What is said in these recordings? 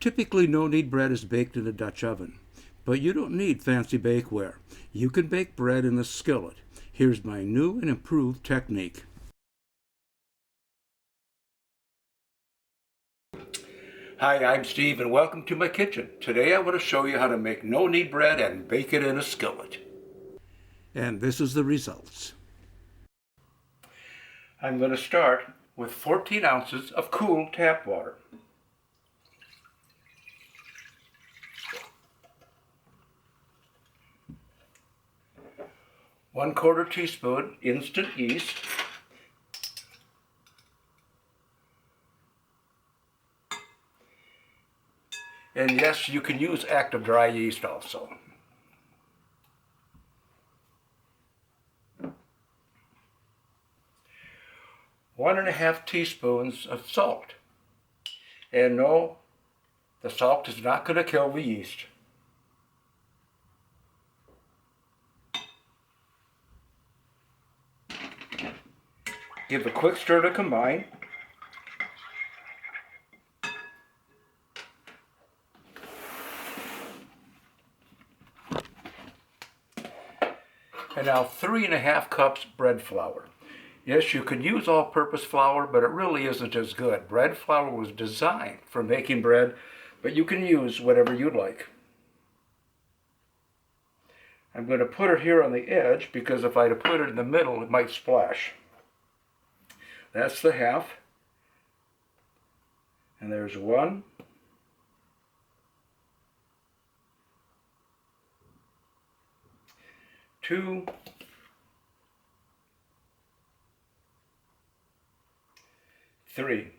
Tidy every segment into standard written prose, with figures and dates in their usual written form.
Typically, no-knead bread is baked in a Dutch oven, but you don't need fancy bakeware. You can bake bread in a skillet. Here's my new and improved technique. Hi, I'm Steve and welcome to my kitchen. Today I want to show you how to make no-knead bread and bake it in a skillet. And this is the results. I'm going to start with 14 ounces of cool tap water. 1/4 teaspoon instant yeast, and yes, you can use active dry yeast also. One and a half teaspoons of salt. And no, the salt is not going to kill the yeast. Give a quick stir to combine. And now 3½ cups bread flour. Yes, you can use all-purpose flour, but it really isn't as good. Bread flour was designed for making bread, but you can use whatever you like. I'm going to put it here on the edge because if I put it in the middle, it might splash. That's the half. And there's 1. 2. 3.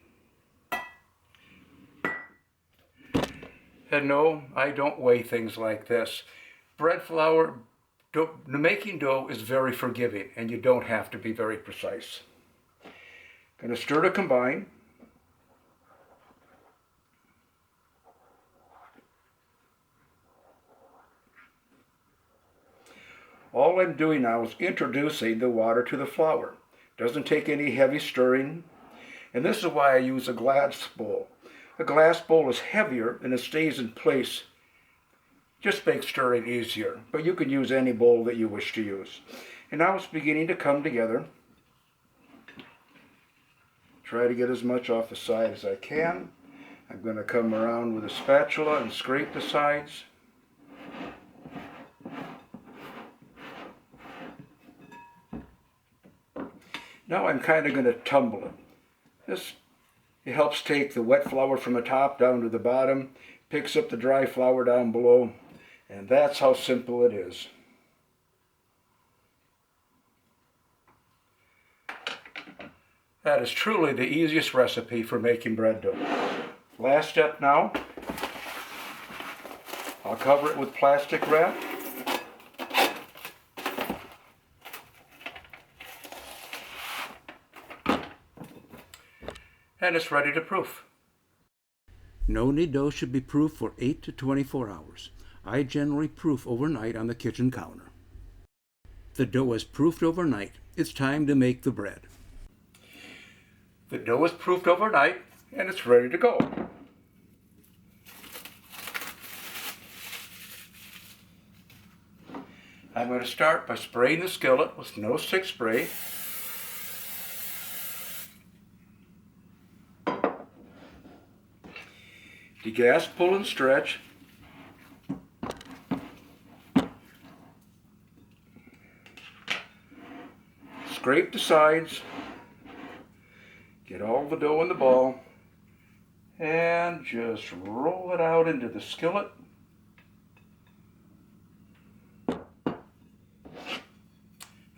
And no, I don't weigh things like this. Bread flour, making dough is very forgiving, and you don't have to be very precise. Going to stir to combine. All I'm doing now is introducing the water to the flour. Doesn't take any heavy stirring. And this is why I use a glass bowl. A glass bowl is heavier and it stays in place. Just makes stirring easier. But you can use any bowl that you wish to use. And now it's beginning to come together. Try to get as much off the side as I can. I'm going to come around with a spatula and scrape the sides. Now I'm kind of going to tumble it. It helps take the wet flour from the top down to the bottom, picks up the dry flour down below, and that's how simple it is. That is truly the easiest recipe for making bread dough. Last step now, I'll cover it with plastic wrap. And it's ready to proof. No-knead dough should be proofed for 8 to 24 hours. I generally proof overnight on the kitchen counter. The dough is proofed overnight. It's time to make the bread. The dough is proofed overnight and it's ready to go. I'm going to start by spraying the skillet with no stick spray. Degas, pull, and stretch. Scrape the sides. Get all the dough in the ball. And just roll it out into the skillet. And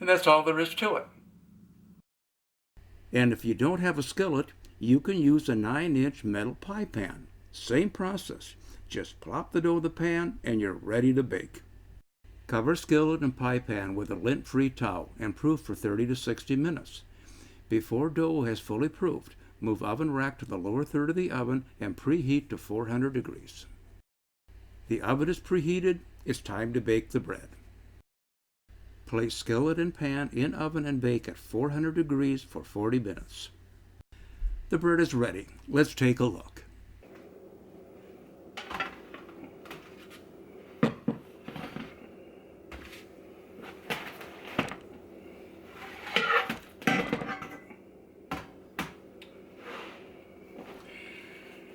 that's all there is to it. And if you don't have a skillet, you can use a 9-inch metal pie pan. Same process. Just plop the dough in the pan and you're ready to bake. Cover skillet and pie pan with a lint-free towel and proof for 30 to 60 minutes. Before dough has fully proofed, move oven rack to the lower third of the oven and preheat to 400 degrees. The oven is preheated. It's time to bake the bread. Place skillet and pan in oven and bake at 400 degrees for 40 minutes. The bread is ready. Let's take a look.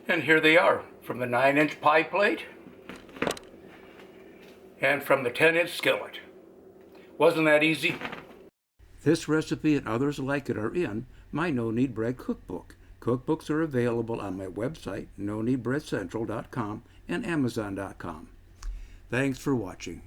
And here they are, from the 9-inch pie plate and from the 10-inch skillet. Wasn't that easy? This recipe and others like it are in my No-Knead Bread cookbook. Cookbooks are available on my website, no-kneadbreadcentral.com and amazon.com. Thanks for watching.